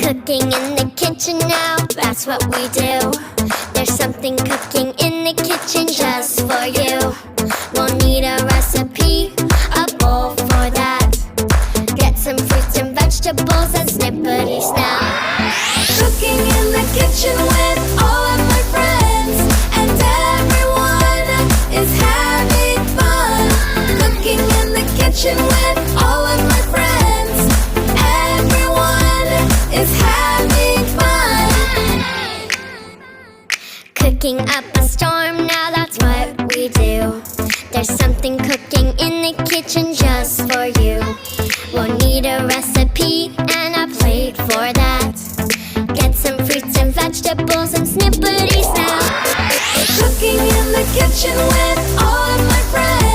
Cooking in the kitchen now, that's what we do. There's something cooking in the kitchen just for you. We'll need a recipe, a bowl for that. Get some fruits and vegetables and snippety snap. Cooking in the kitchen with all of my friends, and everyone is having fun. Cooking in the kitchen with all of my friends, everyone is having fun. Cooking up a storm, now that's what we do. There's something cooking in the kitchen just for you. We'll need a recipe and a plate for that. Get some fruits and vegetables and snippety snap. Cooking in the kitchen with all of my friends.